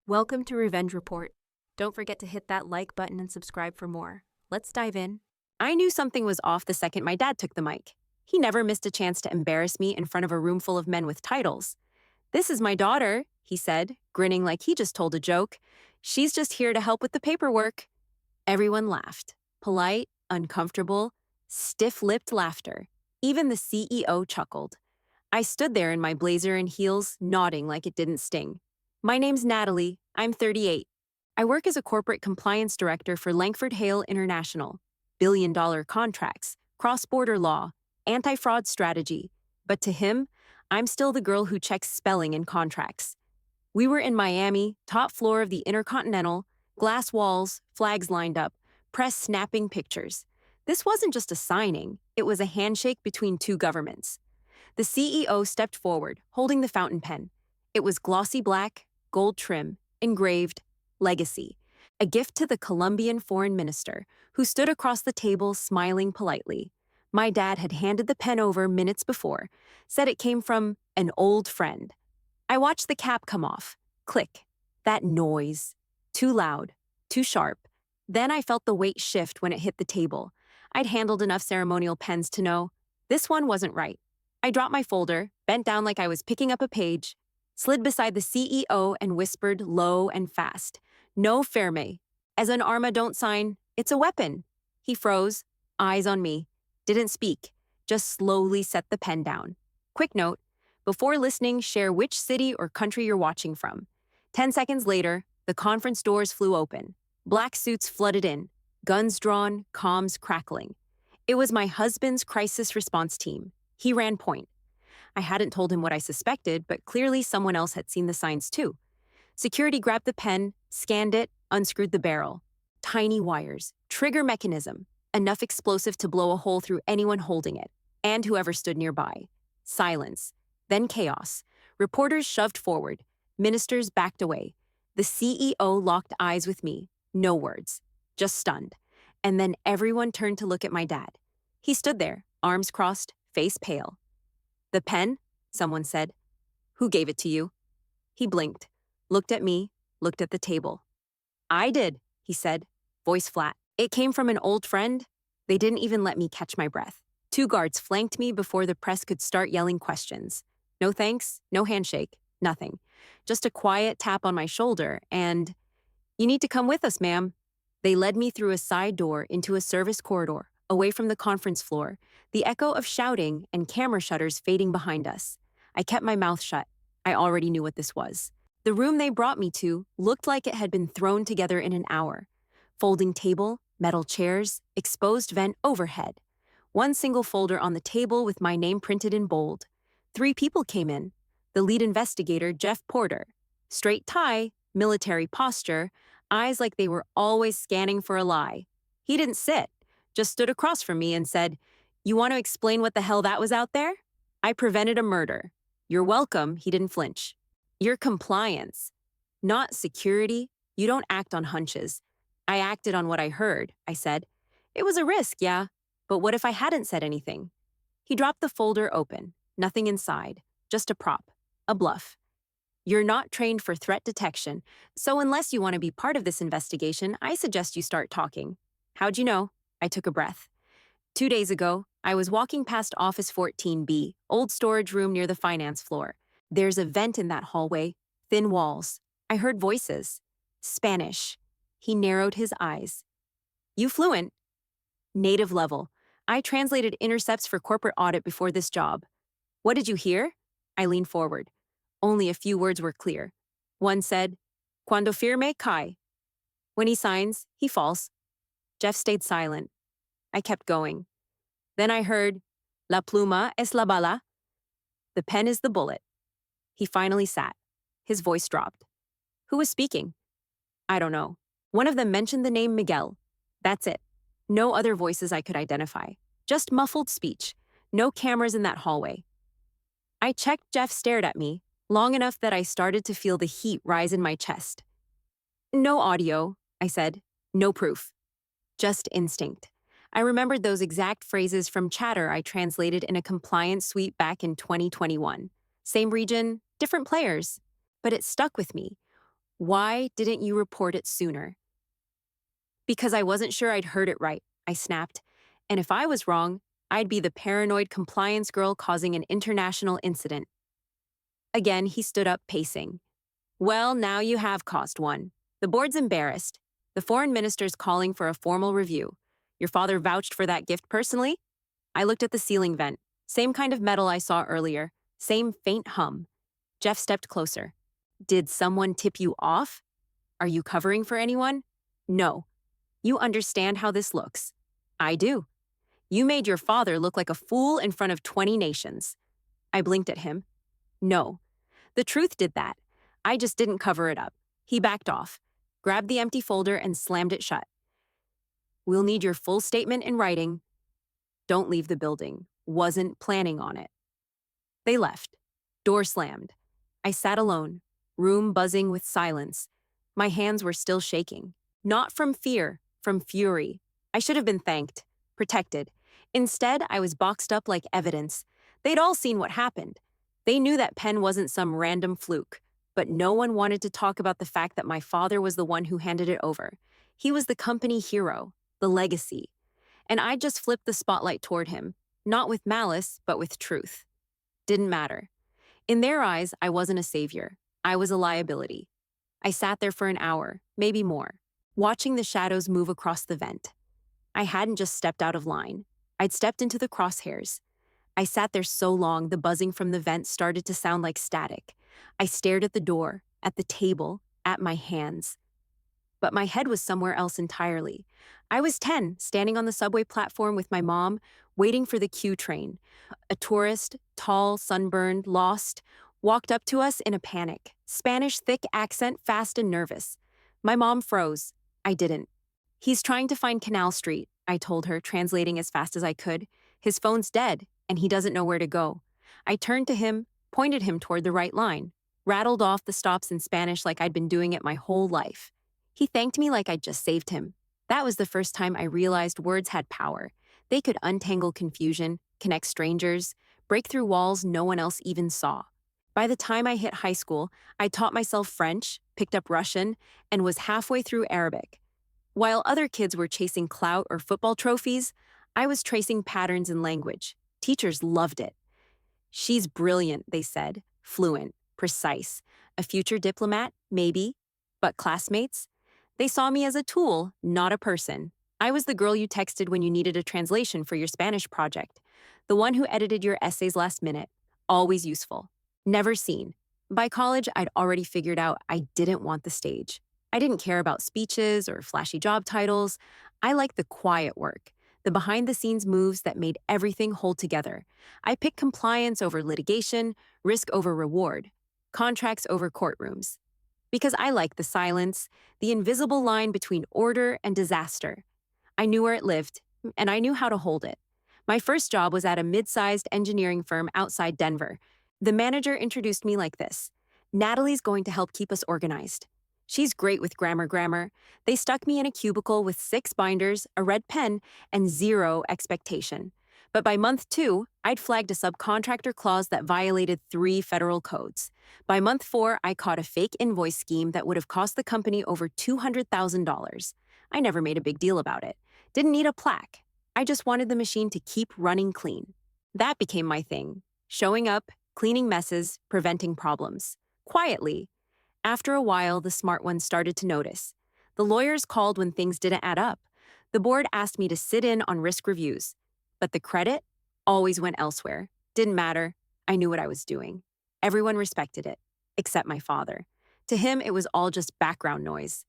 Welcome to Revenge Report. Don't forget to hit that like button and subscribe for more. Let's dive in. I knew something was off the second my dad took the mic. He never missed a chance to embarrass me in front of a room full of men with titles. "This is my daughter," he said, grinning like he just told a joke. "She's just here to help with the paperwork." Everyone laughed. Polite, uncomfortable, stiff-lipped laughter. Even the CEO chuckled. I stood there in my blazer and heels, nodding like it didn't sting. "My name's Natalie. I'm 38. I work as a corporate compliance director for Langford Hale International. Billion-dollar contracts, cross-border law, anti-fraud strategy. But to him, I'm still the girl who checks spelling in contracts." We were in Miami, top floor of the Intercontinental, glass walls, flags lined up, press snapping pictures. This wasn't just a signing, it was a handshake between two governments. The CEO stepped forward, holding the fountain pen. It was glossy black, gold trim, engraved, Legacy, a gift to the Colombian foreign minister, who stood across the table smiling politely. My dad had handed the pen over minutes before, said it came from an old friend. I watched the cap come off. Click. That noise. Too loud. Too sharp. Then I felt the weight shift when it hit the table. I'd handled enough ceremonial pens to know this one wasn't right. I dropped my folder, bent down like I was picking up a page, slid beside the CEO and whispered low and fast, "No ferme. As an arma don't sign, it's a weapon." He froze, eyes on me, didn't speak, just slowly set the pen down. Quick note, before listening, share which city or country you're watching from. 10 seconds later, the conference doors flew open. Black suits flooded in, guns drawn, comms crackling. It was my husband's crisis response team. He ran point. I hadn't told him what I suspected, but clearly someone else had seen the signs too. Security grabbed the pen, scanned it, unscrewed the barrel. Tiny wires, trigger mechanism, enough explosive to blow a hole through anyone holding it, and whoever stood nearby. Silence. Then chaos. Reporters shoved forward. Ministers backed away. The CEO locked eyes with me. No words. Just stunned. And then everyone turned to look at my dad. He stood there, arms crossed, face pale. "The pen?" someone said. "Who gave it to you?" He blinked, looked at me, looked at the table. "I did," he said, voice flat. "It came from an old friend." They didn't even let me catch my breath. Two guards flanked me before the press could start yelling questions. No thanks, no handshake, nothing. Just a quiet tap on my shoulder and, "You need to come with us, ma'am." They led me through a side door into a service corridor, away from the conference floor, the echo of shouting and camera shutters fading behind us. I kept my mouth shut. I already knew what this was. The room they brought me to looked like it had been thrown together in an hour. Folding table, metal chairs, exposed vent overhead. One single folder on the table with my name printed in bold. 3 people came in. The lead investigator, Jeff Porter. Straight tie, military posture, eyes like they were always scanning for a lie. He didn't sit, just stood across from me and said, "You want to explain what the hell that was out there?" "I prevented a murder." "You're welcome," he didn't flinch. "You're compliance, not security. You don't act on hunches." "I acted on what I heard," I said. "It was a risk, yeah. But what if I hadn't said anything?" He dropped the folder open, nothing inside, just a prop, a bluff. "You're not trained for threat detection, so unless you want to be part of this investigation, I suggest you start talking." "How'd you know?" I took a breath. 2 days ago, I was walking past Office 14B, old storage room near the finance floor. There's a vent in that hallway, thin walls. I heard voices. Spanish. He narrowed his eyes. "You fluent?" "Native level. I translated intercepts for corporate audit before this job." "What did you hear?" I leaned forward. Only a few words were clear. One said, "Cuando firme, cae." When he signs, he falls. Jeff stayed silent. I kept going. Then I heard, "La pluma es la bala." "The pen is the bullet." He finally sat. His voice dropped. "Who was speaking?" "I don't know. One of them mentioned the name Miguel. That's it. No other voices I could identify. Just muffled speech. No cameras in that hallway." I checked. Jeff stared at me, long enough that I started to feel the heat rise in my chest. "No audio," I said. "No proof. Just instinct." I remembered those exact phrases from chatter I translated in a compliance suite back in 2021. Same region, different players. But it stuck with me. Why didn't you report it sooner? Because I wasn't sure I'd heard it right, I snapped. And if I was wrong, I'd be the paranoid compliance girl causing an international incident. Again, he stood up, pacing. Well, now you have caused one. The board's embarrassed. The foreign minister's calling for a formal review. Your father vouched for that gift personally? I looked at the ceiling vent. Same kind of metal I saw earlier. Same faint hum. Jeff stepped closer. Did someone tip you off? Are you covering for anyone? No. You understand how this looks. I do. You made your father look like a fool in front of 20 nations. I blinked at him. No. The truth did that. I just didn't cover it up. He backed off, grabbed the empty folder, and slammed it shut. We'll need your full statement in writing. Don't leave the building. Wasn't planning on it. They left. Door slammed. I sat alone, room buzzing with silence. My hands were still shaking. Not from fear, from fury. I should have been thanked, protected. Instead, I was boxed up like evidence. They'd all seen what happened. They knew that pen wasn't some random fluke, but no one wanted to talk about the fact that my father was the one who handed it over. He was the company hero, the legacy. And I just flipped the spotlight toward him, not with malice, but with truth. Didn't matter. In their eyes, I wasn't a savior. I was a liability. I sat there for an hour, maybe more, watching the shadows move across the vent. I hadn't just stepped out of line. I'd stepped into the crosshairs. I sat there so long the buzzing from the vent started to sound like static. I stared at the door, at the table, at my hands. But my head was somewhere else entirely. I was 10, standing on the subway platform with my mom, waiting for the Q train. A tourist, tall, sunburned, lost, walked up to us in a panic. Spanish thick accent, fast and nervous. My mom froze. I didn't. He's trying to find Canal Street, I told her, translating as fast as I could. His phone's dead, and he doesn't know where to go. I turned to him, pointed him toward the right line, rattled off the stops in Spanish like I'd been doing it my whole life. He thanked me like I'd just saved him. That was the first time I realized words had power. They could untangle confusion, connect strangers, break through walls no one else even saw. By the time I hit high school, I taught myself French, picked up Russian, and was halfway through Arabic. While other kids were chasing clout or football trophies, I was tracing patterns in language. Teachers loved it. She's brilliant, they said, fluent, precise. A future diplomat, maybe. But classmates? They saw me as a tool, not a person. I was the girl you texted when you needed a translation for your Spanish project. The one who edited your essays last minute. Always useful. Never seen. By college, I'd already figured out I didn't want the stage. I didn't care about speeches or flashy job titles. I liked the quiet work, the behind-the-scenes moves that made everything hold together. I picked compliance over litigation, risk over reward, contracts over courtrooms. Because I liked the silence, the invisible line between order and disaster. I knew where it lived, and I knew how to hold it. My first job was at a mid-sized engineering firm outside Denver. The manager introduced me like this. Natalie's going to help keep us organized. She's great with grammar. They stuck me in a cubicle with 6 binders, a red pen, and 0 expectation. But by month 2, I'd flagged a subcontractor clause that violated 3 federal codes. By month 4, I caught a fake invoice scheme that would have cost the company over $200,000. I never made a big deal about it. Didn't need a plaque. I just wanted the machine to keep running clean. That became my thing. Showing up, cleaning messes, preventing problems. Quietly. After a while, the smart ones started to notice. The lawyers called when things didn't add up. The board asked me to sit in on risk reviews. But the credit always went elsewhere. Didn't matter. I knew what I was doing. Everyone respected it, except my father. To him, it was all just background noise.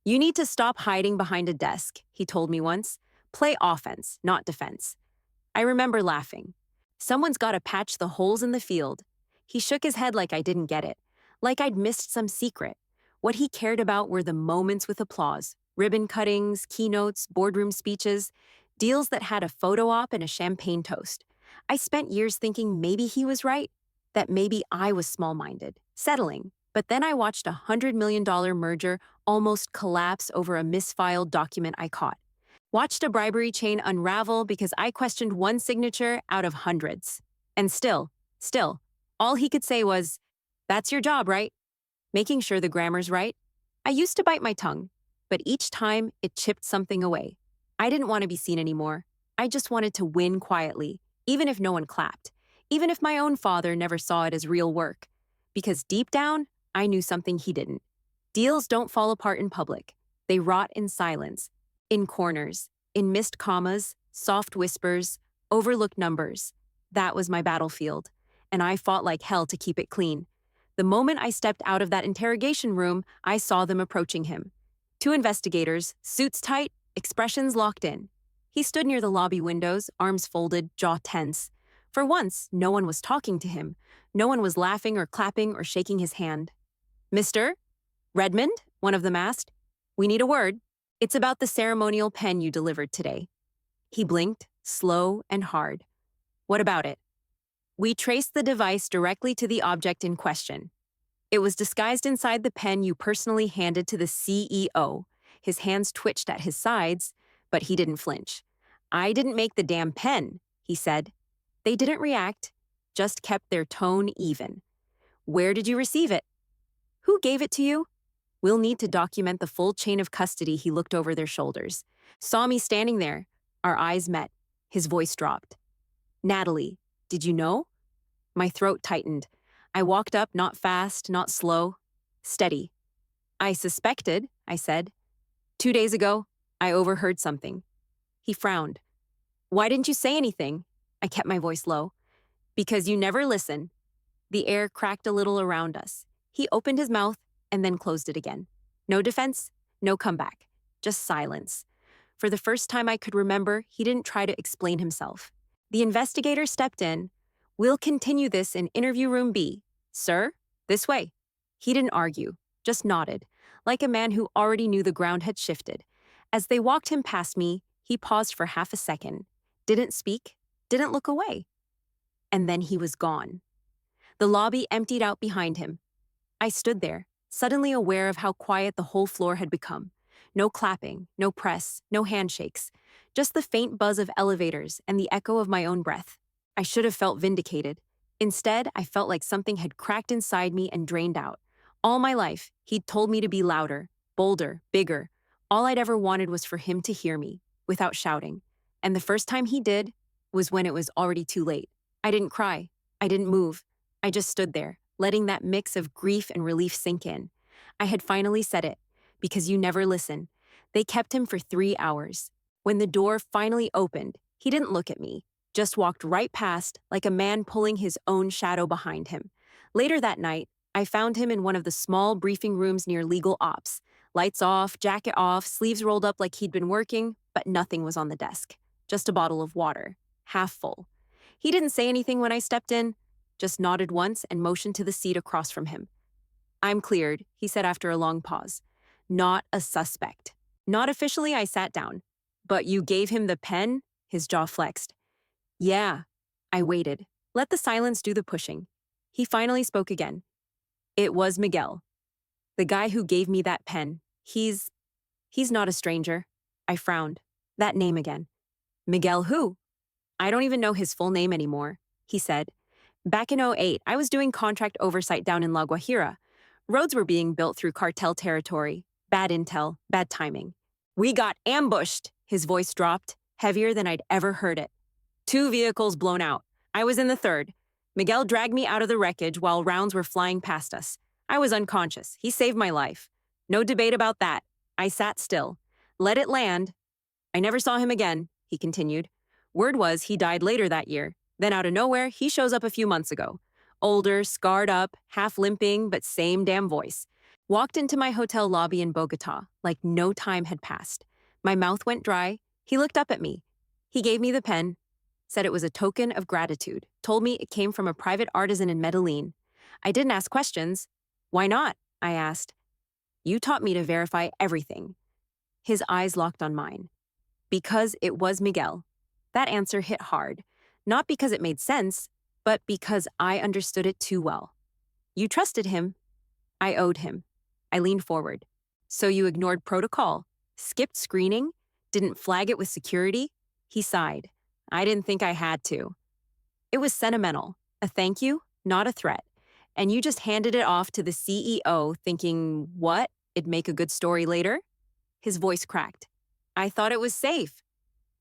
You need to stop hiding behind a desk, he told me once. Play offense, not defense. I remember laughing. Someone's got to patch the holes in the field. He shook his head like I didn't get it, like I'd missed some secret. What he cared about were the moments with applause, ribbon cuttings, keynotes, boardroom speeches, deals that had a photo op and a champagne toast. I spent years thinking maybe he was right, that maybe I was small-minded, settling. But then I watched a $100 million merger almost collapse over a misfiled document I caught. Watched a bribery chain unravel because I questioned one signature out of hundreds. And still, all he could say was, "That's your job, right?" making sure the grammar's right. I used to bite my tongue, but each time it chipped something away. I didn't want to be seen anymore. I just wanted to win quietly, even if no one clapped, even if my own father never saw it as real work. Because deep down, I knew something he didn't. Deals don't fall apart in public. They rot in silence, in corners, in missed commas, soft whispers, overlooked numbers. That was my battlefield, and I fought like hell to keep it clean. The moment I stepped out of that interrogation room, I saw them approaching him. Two investigators, suits tight, expressions locked in. He stood near the lobby windows, arms folded, jaw tense. For once, no one was talking to him. No one was laughing or clapping or shaking his hand. "Mr. Redmond?" one of them asked. "We need a word. It's about the ceremonial pen you delivered today." He blinked, slow and hard. "What about it?" "We traced the device directly to the object in question. It was disguised inside the pen you personally handed to the CEO. His hands twitched at his sides, but he didn't flinch. "I didn't make the damn pen," he said. They didn't react, just kept their tone even. "Where did you receive it?" "Who gave it to you?" "We'll need to document the full chain of custody." He looked over their shoulders. Saw me standing there. Our eyes met. His voice dropped. "Natalie, did you know?" My throat tightened. I walked up, not fast, not slow. Steady. "I suspected," I said. "2 days ago, I overheard something." He frowned. "Why didn't you say anything?" I kept my voice low. "Because you never listen." The air cracked a little around us. He opened his mouth and then closed it again. No defense, no comeback, just silence. For the first time I could remember, he didn't try to explain himself. The investigator stepped in. "We'll continue this in interview room B. Sir, this way." He didn't argue, just nodded, like a man who already knew the ground had shifted. As they walked him past me, he paused for half a second, didn't speak, didn't look away. And then he was gone. The lobby emptied out behind him. I stood there, suddenly aware of how quiet the whole floor had become. No clapping, no press, no handshakes, just the faint buzz of elevators and the echo of my own breath. I should have felt vindicated. Instead, I felt like something had cracked inside me and drained out. All my life, he'd told me to be louder, bolder, bigger. All I'd ever wanted was for him to hear me, without shouting. And the first time he did was when it was already too late. I didn't cry. I didn't move. I just stood there, letting that mix of grief and relief sink in. I had finally said it, because you never listen. They kept him for 3 hours. When the door finally opened, he didn't look at me, just walked right past like a man pulling his own shadow behind him. Later that night, I found him in one of the small briefing rooms near legal ops. Lights off, jacket off, sleeves rolled up like he'd been working, but nothing was on the desk. Just a bottle of water, half full. He didn't say anything when I stepped in, just nodded once and motioned to the seat across from him. "I'm cleared," he said after a long pause. "Not a suspect." Not officially, I sat down. "But you gave him the pen?" His jaw flexed. "Yeah." I waited. Let the silence do the pushing. He finally spoke again. "It was Miguel. The guy who gave me that pen. He's not a stranger." I frowned. That name again. "Miguel who?" "I don't even know his full name anymore," he said. "Back in '08, I was doing contract oversight down in La Guajira. Roads were being built through cartel territory. Bad intel, bad timing. We got ambushed." His voice dropped, heavier than I'd ever heard it. 2 vehicles blown out. I was in the third. Miguel dragged me out of the wreckage while rounds were flying past us. I was unconscious. He saved my life. No debate about that. I sat still. Let it land. I never saw him again," he continued. "Word was he died later that year. Then out of nowhere, he shows up a few months ago. Older, scarred up, half limping, but same damn voice. Walked into my hotel lobby in Bogota, like no time had passed. My mouth went dry. He looked up at me. He gave me the pen, said it was a token of gratitude, told me it came from a private artisan in Medellin. I didn't ask questions. "Why not?" I asked. "You taught me to verify everything." His eyes locked on mine. "Because it was Miguel." That answer hit hard, not because it made sense, but because I understood it too well. "You trusted him." I owed him. I leaned forward. "So you ignored protocol, skipped screening, didn't flag it with security?" He sighed. "I didn't think I had to." It was sentimental, a thank you, not a threat. And you just handed it off to the CEO thinking, what? It'd make a good story later? His voice cracked. I thought it was safe.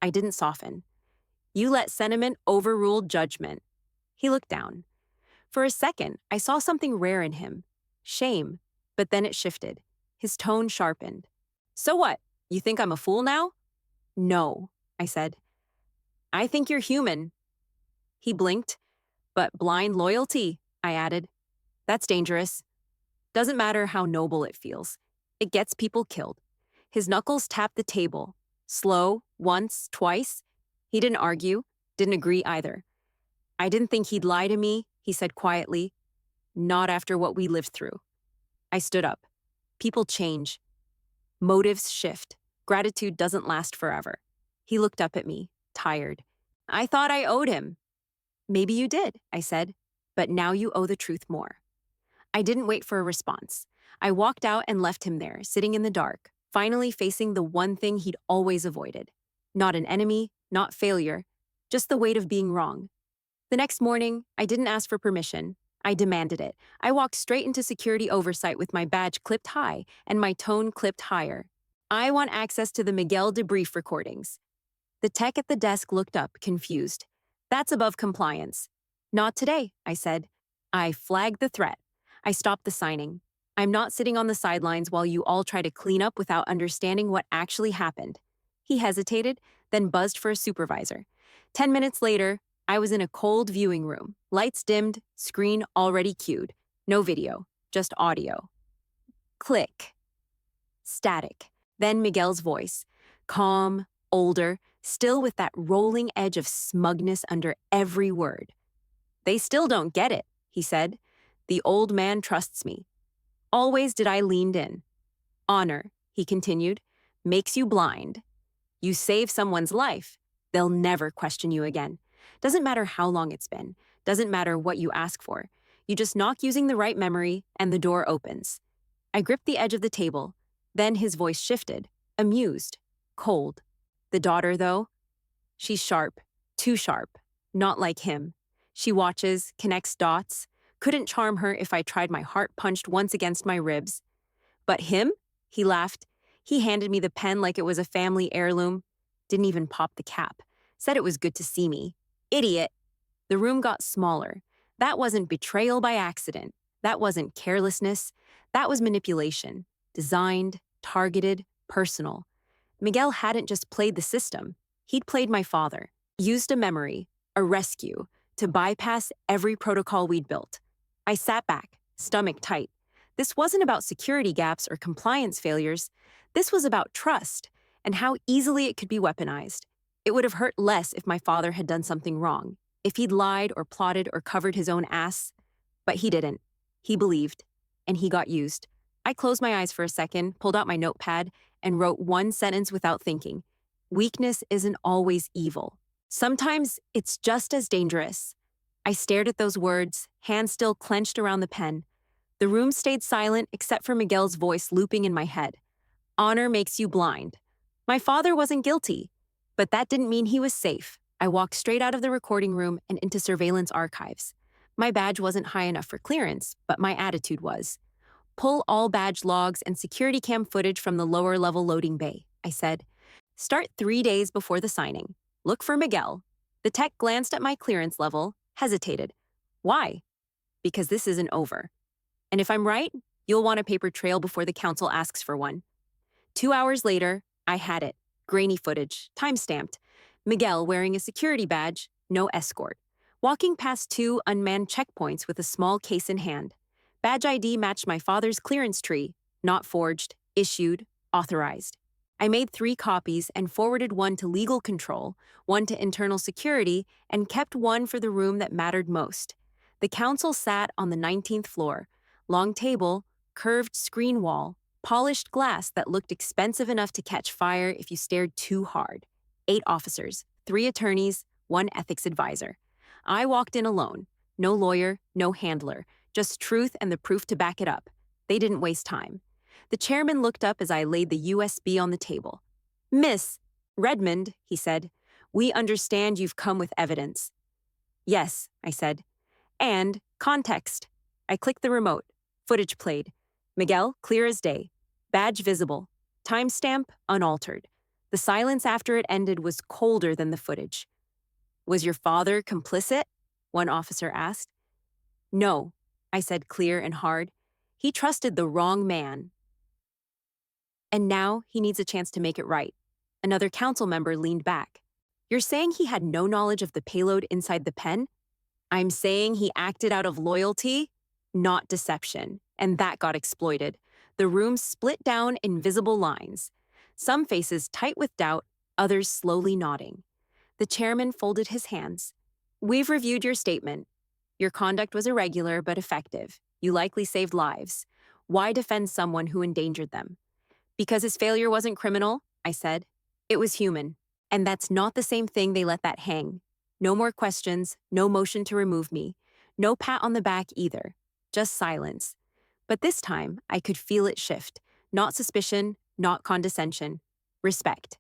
I didn't soften. You let sentiment overrule judgment. He looked down. For a second, I saw something rare in him. Shame. But then it shifted. His tone sharpened. So what? You think I'm a fool now? No, I said. I think you're human. He blinked. But blind loyalty, I added. That's dangerous. Doesn't matter how noble it feels. It gets people killed. His knuckles tapped the table. Slow, once, twice. He didn't argue, didn't agree either. I didn't think he'd lie to me, he said quietly. Not after what we lived through. I stood up. People change. Motives shift. Gratitude doesn't last forever. He looked up at me, tired. I thought I owed him. Maybe you did, I said, but now you owe the truth more. I didn't wait for a response. I walked out and left him there, sitting in the dark, finally facing the one thing he'd always avoided. Not an enemy, not failure, just the weight of being wrong. The next morning, I didn't ask for permission. I demanded it. I walked straight into security oversight with my badge clipped high and my tone clipped higher. I want access to the Miguel debrief recordings. The tech at the desk looked up, confused. That's above compliance. Not today, I said. I flagged the threat. I stopped the signing. I'm not sitting on the sidelines while you all try to clean up without understanding what actually happened. He hesitated, then buzzed for a supervisor. 10 minutes later, I was in a cold viewing room, lights dimmed, screen already queued. No video, just audio. Click. Static. Then Miguel's voice. Calm, older, still with that rolling edge of smugness under every word. They still don't get it, he said. The old man trusts me. Always did I leaned in. Honor, he continued, makes you blind. You save someone's life, they'll never question you again. Doesn't matter how long it's been. Doesn't matter what you ask for. You just knock using the right memory, and the door opens. I gripped the edge of the table. Then his voice shifted, amused, cold. The daughter, though? She's sharp, too sharp, not like him. She watches, connects dots. Couldn't charm her if I tried my heart punched once against my ribs. But him? He laughed. He handed me the pen like it was a family heirloom. Didn't even pop the cap. Said it was good to see me. Idiot. The room got smaller. That wasn't betrayal by accident. That wasn't carelessness. That was manipulation. Designed, targeted, personal. Miguel hadn't just played the system. He'd played my father. Used a memory, a rescue, to bypass every protocol we'd built. I sat back, stomach tight. This wasn't about security gaps or compliance failures. This was about trust and how easily it could be weaponized. It would have hurt less if my father had done something wrong, if he'd lied or plotted or covered his own ass. But he didn't. He believed, and he got used. I closed my eyes for a second, pulled out my notepad, and wrote one sentence without thinking. Weakness isn't always evil. Sometimes it's just as dangerous. I stared at those words, hands still clenched around the pen. The room stayed silent except for Miguel's voice looping in my head. Honor makes you blind. My father wasn't guilty, but that didn't mean he was safe. I walked straight out of the recording room and into surveillance archives. My badge wasn't high enough for clearance, but my attitude was. Pull all badge logs and security cam footage from the lower level loading bay, I said. Start 3 days before the signing. Look for Miguel. The tech glanced at my clearance level, hesitated. Why? Because this isn't over. And if I'm right, you'll want a paper trail before the council asks for one. 2 hours later, I had it. Grainy footage, time-stamped. Miguel wearing a security badge, no escort. Walking past 2 unmanned checkpoints with a small case in hand. Badge ID matched my father's clearance tree, not forged, issued, authorized. I made 3 copies and forwarded one to legal control, one to internal security, and kept one for the room that mattered most. The council sat on the 19th floor. Long table, curved screen wall, polished glass that looked expensive enough to catch fire if you stared too hard. 8 officers, 3 attorneys, 1 ethics advisor. I walked in alone. No lawyer, no handler, just truth and the proof to back it up. They didn't waste time. The chairman looked up as I laid the USB on the table. Miss Redmond, he said, we understand you've come with evidence. Yes, I said. And context. I clicked the remote. Footage played. Miguel, clear as day. Badge visible. Timestamp unaltered. The silence after it ended was colder than the footage. Was your father complicit? One officer asked. No, I said clear and hard. He trusted the wrong man. And now he needs a chance to make it right. Another council member leaned back. You're saying he had no knowledge of the payload inside the pen? I'm saying he acted out of loyalty, not deception, and that got exploited. The room split down in visible lines, some faces tight with doubt, others slowly nodding. The chairman folded his hands. We've reviewed your statement. Your conduct was irregular but effective. You likely saved lives. Why defend someone who endangered them? Because his failure wasn't criminal, I said. It was human. And that's not the same thing they let that hang. No more questions, no motion to remove me, no pat on the back either, just silence. But this time, I could feel it shift. Not suspicion, not condescension. Respect.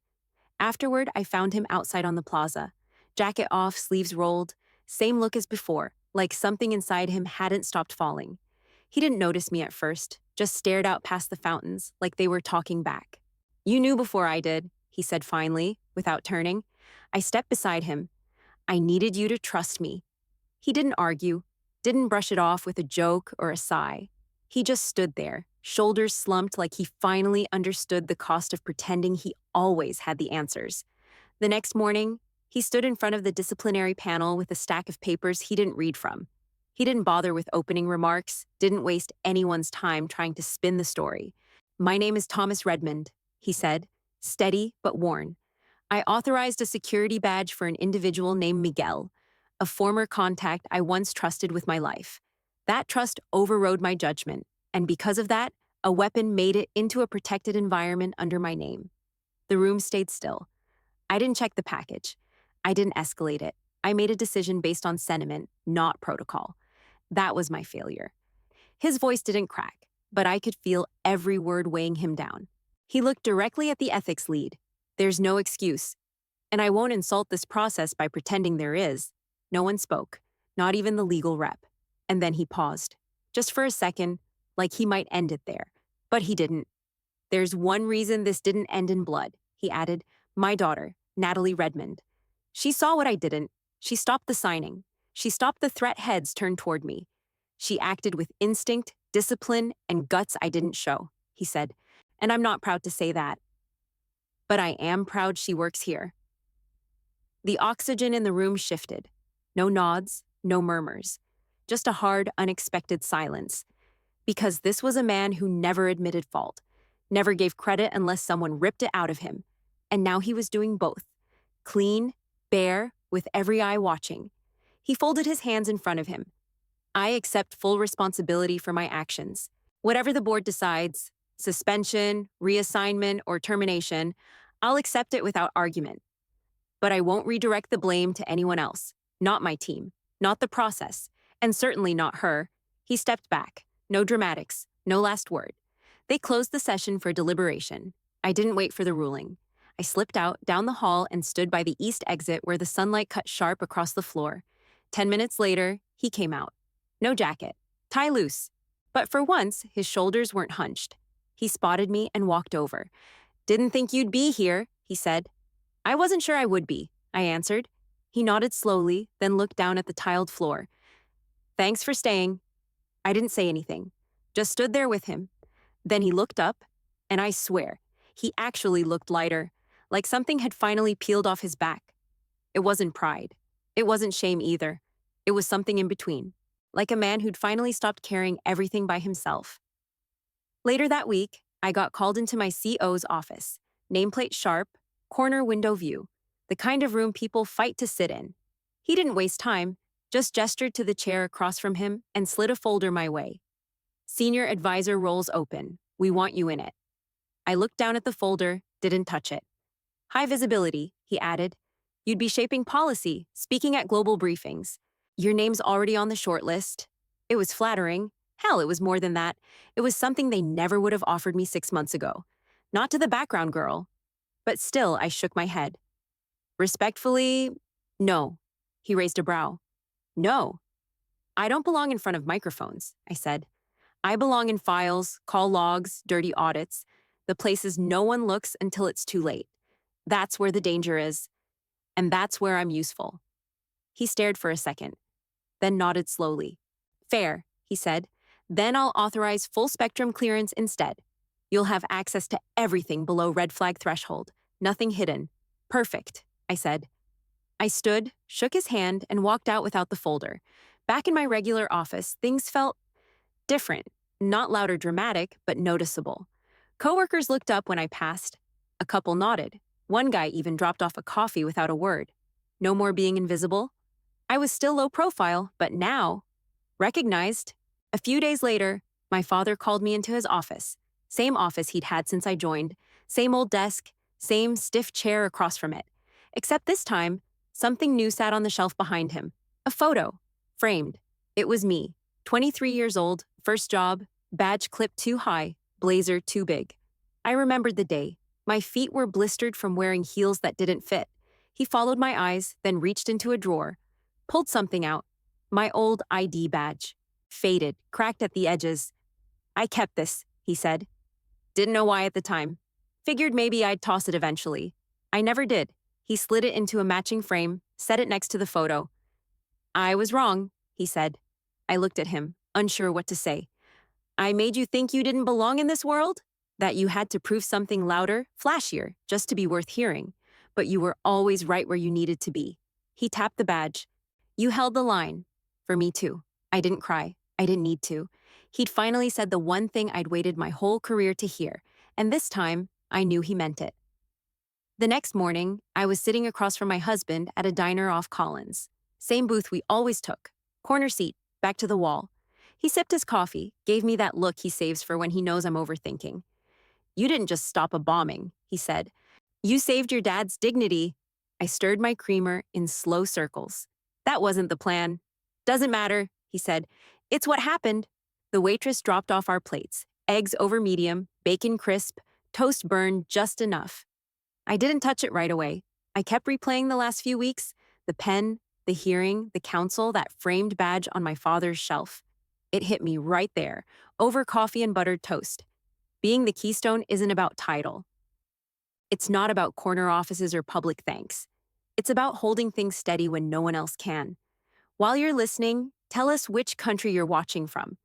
Afterward, I found him outside on the plaza. Jacket off, sleeves rolled, same look as before, like something inside him hadn't stopped falling. He didn't notice me at first, just stared out past the fountains, like they were talking back. You knew before I did, he said finally, without turning. I stepped beside him. I needed you to trust me. He didn't argue, didn't brush it off with a joke or a sigh. He just stood there, shoulders slumped like he finally understood the cost of pretending he always had the answers. The next morning, he stood in front of the disciplinary panel with a stack of papers he didn't read from. He didn't bother with opening remarks, didn't waste anyone's time trying to spin the story. My name is Thomas Redmond, he said, steady but worn. I authorized a security badge for an individual named Miguel, a former contact I once trusted with my life. That trust overrode my judgment, and because of that, a weapon made it into a protected environment under my name. The room stayed still. I didn't check the package. I didn't escalate it. I made a decision based on sentiment, not protocol. That was my failure. His voice didn't crack, but I could feel every word weighing him down. He looked directly at the ethics lead. There's no excuse. And I won't insult this process by pretending there is. No one spoke, not even the legal rep. And then he paused, just for a second, like he might end it there. But he didn't. There's one reason this didn't end in blood, he added. My daughter, Natalie Redmond. She saw what I didn't. She stopped the signing. She stopped the threat heads turned toward me. She acted with instinct, discipline, and guts I didn't show, he said. And I'm not proud to say that. But I am proud she works here. The oxygen in the room shifted. No nods, no murmurs. Just a hard, unexpected silence. Because this was a man who never admitted fault, never gave credit unless someone ripped it out of him. And now he was doing both. Clean, bare, with every eye watching. He folded his hands in front of him. I accept full responsibility for my actions. Whatever the board decides, suspension, reassignment, or termination, I'll accept it without argument. But I won't redirect the blame to anyone else. Not my team, not the process, and certainly not her. He stepped back. No dramatics, no last word. They closed the session for deliberation. I didn't wait for the ruling. I slipped out, down the hall, and stood by the east exit where the sunlight cut sharp across the floor. 10 minutes later, he came out. No jacket, tie loose. But for once, his shoulders weren't hunched. He spotted me and walked over. Didn't think you'd be here, he said. I wasn't sure I would be, I answered. He nodded slowly, then looked down at the tiled floor. Thanks for staying. I didn't say anything, just stood there with him. Then he looked up, and I swear, he actually looked lighter, like something had finally peeled off his back. It wasn't pride. It wasn't shame either. It was something in between, like a man who'd finally stopped carrying everything by himself. Later that week, I got called into my CO's office, nameplate sharp, corner window view, the kind of room people fight to sit in. He didn't waste time, just gestured to the chair across from him and slid a folder my way. Senior advisor roles open. We want you in it. I looked down at the folder, didn't touch it. High visibility, he added. You'd be shaping policy, speaking at global briefings. Your name's already on the short list. It was flattering. Hell, it was more than that. It was something they never would have offered me 6 months ago. Not to the background girl. But still, I shook my head. Respectfully, no. He raised a brow. No. I don't belong in front of microphones, I said. I belong in files, call logs, dirty audits, the places no one looks until it's too late. That's where the danger is, and that's where I'm useful. He stared for a second, then nodded slowly. Fair, he said. Then I'll authorize full spectrum clearance instead. You'll have access to everything below red flag threshold, nothing hidden. Perfect, I said. I stood, shook his hand, and walked out without the folder. Back in my regular office, things felt different, not loud or dramatic, but noticeable. Coworkers looked up when I passed. A couple nodded. One guy even dropped off a coffee without a word. No more being invisible. I was still low profile, but now, recognized. A few days later, my father called me into his office. Same office he'd had since I joined. Same old desk, same stiff chair across from it. Except this time, something new sat on the shelf behind him. A photo, framed. It was me, 23 years old, first job, badge clipped too high, blazer too big. I remembered the day. My feet were blistered from wearing heels that didn't fit. He followed my eyes, then reached into a drawer, pulled something out. My old ID badge. Faded, cracked at the edges. I kept this, he said. Didn't know why at the time. Figured maybe I'd toss it eventually. I never did. He slid it into a matching frame, set it next to the photo. I was wrong, he said. I looked at him, unsure what to say. I made you think you didn't belong in this world? That you had to prove something louder, flashier, just to be worth hearing. But you were always right where you needed to be. He tapped the badge. You held the line. For me too. I didn't cry. I didn't need to. He'd finally said the one thing I'd waited my whole career to hear, and this time, I knew he meant it. The next morning, I was sitting across from my husband at a diner off Collins. Same booth we always took. Corner seat, back to the wall. He sipped his coffee, gave me that look he saves for when he knows I'm overthinking. You didn't just stop a bombing, he said. You saved your dad's dignity. I stirred my creamer in slow circles. That wasn't the plan. Doesn't matter, he said. It's what happened. The waitress dropped off our plates. Eggs over medium, bacon crisp, toast burned just enough. I didn't touch it right away. I kept replaying the last few weeks, the pen, the hearing, the counsel, that framed badge on my father's shelf. It hit me right there, over coffee and buttered toast. Being the Keystone isn't about title. It's not about corner offices or public thanks. It's about holding things steady when no one else can. While you're listening, tell us which country you're watching from.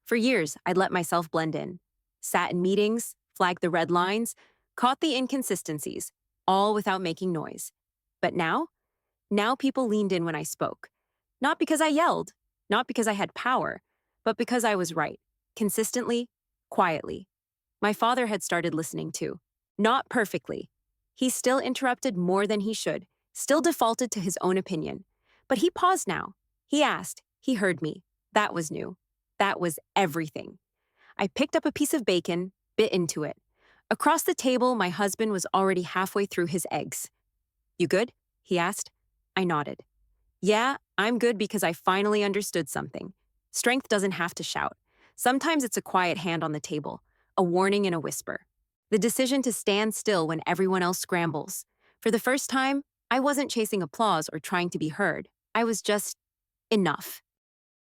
For years, I'd let myself blend in. Sat in meetings, flagged the red lines, caught the inconsistencies, all without making noise. But now people leaned in when I spoke. Not because I yelled, not because I had power, but because I was right. Consistently, quietly. My father had started listening too. Not perfectly. He still interrupted more than he should, still defaulted to his own opinion. But he paused now. He asked. He heard me. That was new. That was everything. I picked up a piece of bacon, bit into it. Across the table, my husband was already halfway through his eggs. You good? He asked. I nodded. Yeah, I'm good because I finally understood something. Strength doesn't have to shout. Sometimes it's a quiet hand on the table, a warning in a whisper. The decision to stand still when everyone else scrambles. For the first time, I wasn't chasing applause or trying to be heard. I was just enough.